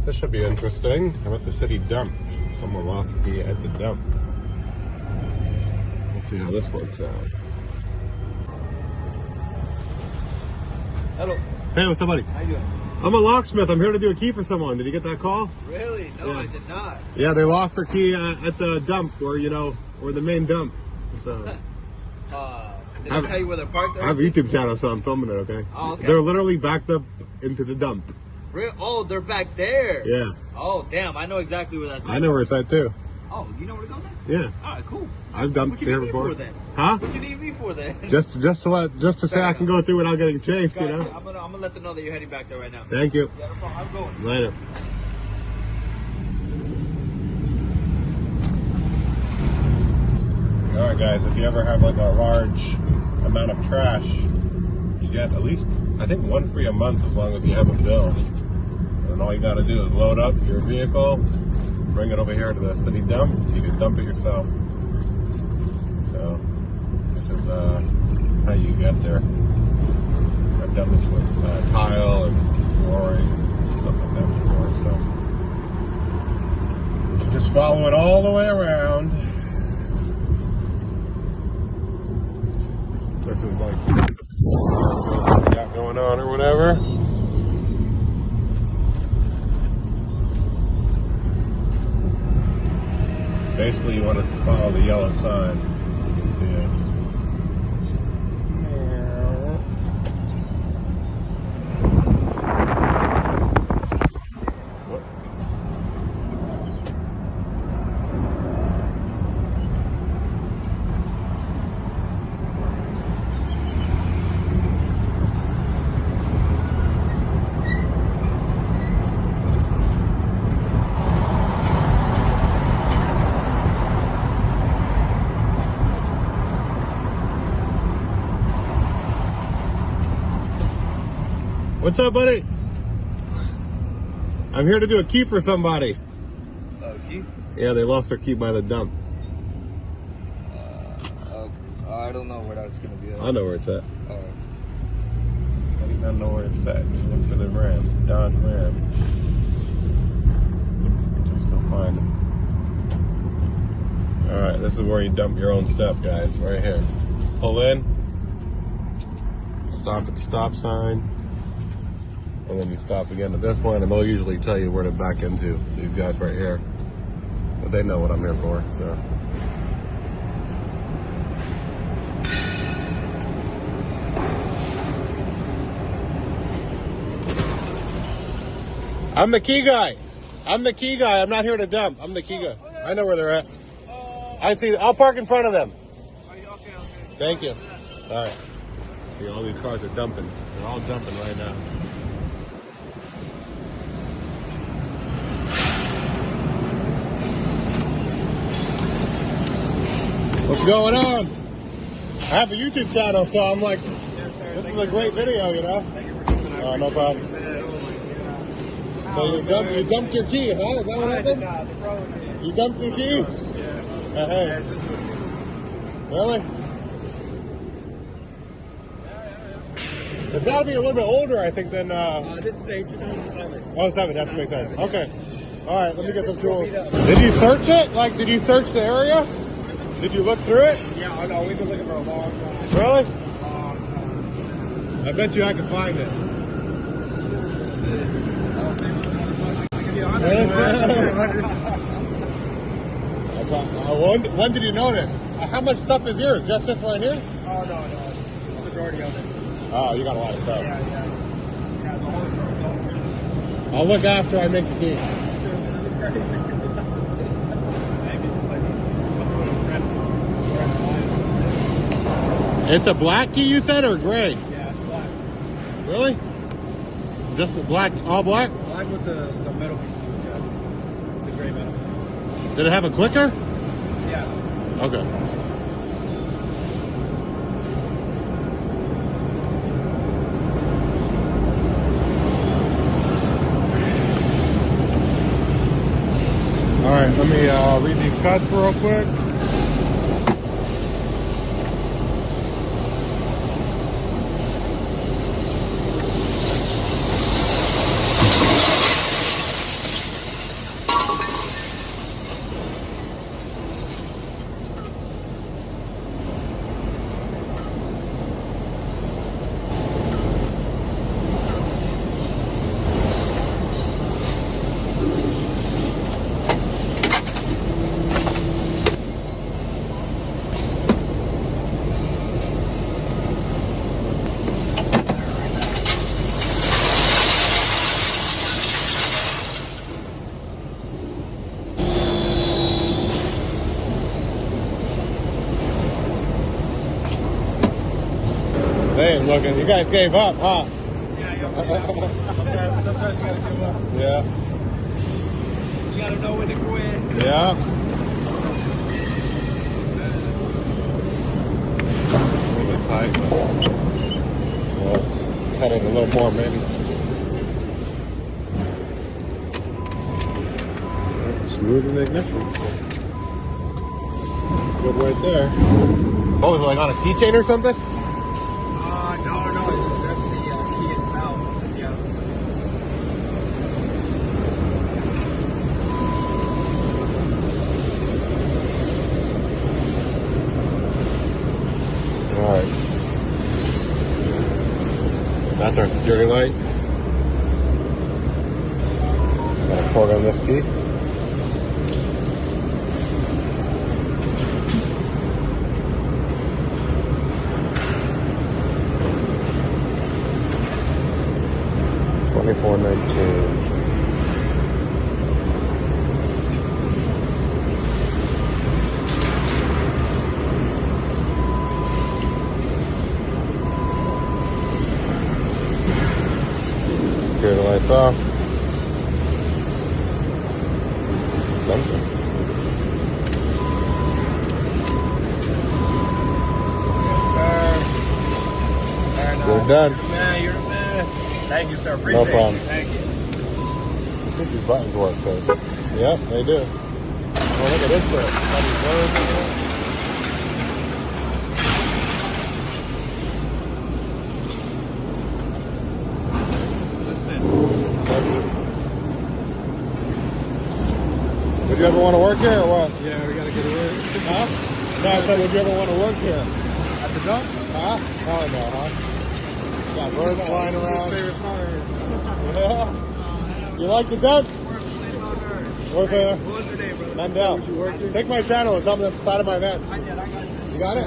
This should be interesting. I'm at the city dump. Someone lost a key at the dump. Let's see how this works out. Hello. Hey, what's up, buddy? How you doing? I'm a locksmith. I'm here to do a key for someone. Did you get that call? Really? No, Yeah. I did not. Yeah, they lost their key at the dump, or or the main dump. So. Did I tell you where they're parked? I have a YouTube channel, so I'm filming it. Okay. Oh, okay. They're literally backed up into the dump. Oh, they're back there. Yeah. Oh, damn! I know exactly where that's at. I know where it's at too. Oh, you know where to go then? Yeah. All right, cool. I've dumped What you there need me before. for then? Huh? What you need me for then? Just to say I can go through without getting chased, you know. I'm gonna let them know that you're heading back there right now. Thank you. Yeah, no problem. I'm going. Later. All right, guys. If you ever have like a large amount of trash, you get at least, I think, one free a month as long as you have a bill. And all you got to do is load up your vehicle, bring it over here to the city dump. You can dump it yourself. So this is how you get there. I've done this with tile and flooring and stuff like that before. So just follow it all the way around. This is like what we got going on or whatever. Basically, you want to follow the yellow sign. You can see it. What? What's up, buddy? I'm here to do a key for somebody. Key? Yeah, they lost their key by the dump. I don't know where that's gonna be. I know where it's at. All right. I do not know where it's at. Just look for the Ram. Dodge Ram. Just go find it. Alright, this is where you dump your own stuff, guys. Right here. Pull in. Stop at the stop sign. And then you stop again at this one, and they'll usually tell you where to back into. These guys right here. But they know what I'm here for, so. I'm the key guy. I'm the key guy. I'm not here to dump. I'm the key guy. I know where they're at. I see. I'll park in front of them. Okay. Thank you. All right. See, all these cars are dumping. They're all dumping right now. What's going on? I have a YouTube channel, so I'm like, Yes, sir. this is a great video, you know? Thank you for coming out. Oh, no problem. So you dumped your key, huh? Is that what happened? You dumped your key? Yeah. Hey. Really? It's got to be a little bit older, I think, than... This is a 2007. Oh, 7, that makes sense. Okay. All right, let me get some tools. Did you search it? Like, did you search the area? Did you look through it? Yeah, I know. We've been looking for a long time. Really? Long time. I bet you I can find it. When did you notice? How much stuff is yours? Just this right here? Oh, no. The majority of it. Oh, you got a lot of stuff. Yeah. Yeah, the whole truck. I'll look after I make the key. It's a black key, you said, or gray? Yeah, it's black. Really? Just black, all black? Black with the metal piece. Yeah. The gray metal. Did it have a clicker? Yeah. Okay. All right, let me read these cuts real quick. they ain't looking. You guys gave up, huh? Sometimes you gotta give up. Yeah. You gotta know when to quit. Yeah. A little bit tight, but we'll cut it a little more maybe. Smooth in the ignition. Good right there. Oh, is it like on a keychain or something? No, that's the key itself. Yeah. Alright. That's our security light. Gotta program this key. $24.19. Secure the lights off. Something. Yes, sir. Very nice. You're done. You're the man. Thank you, sir. Appreciate No problem. it. Thank you. I think these buttons work, though. Yep, they do. Oh, look at this shit. Listen. Would you ever want to work here or what? Yeah, we gotta get away. Huh? No, I said, would you ever want to work here? At the dump? Huh? Hell no, huh? Got birds flying around. Favorite car. Yeah. You like the duck? Work there. What was your name, brother? Mendel. Would you work here? Take my channel. It's on the side of my van. I got you. You got it?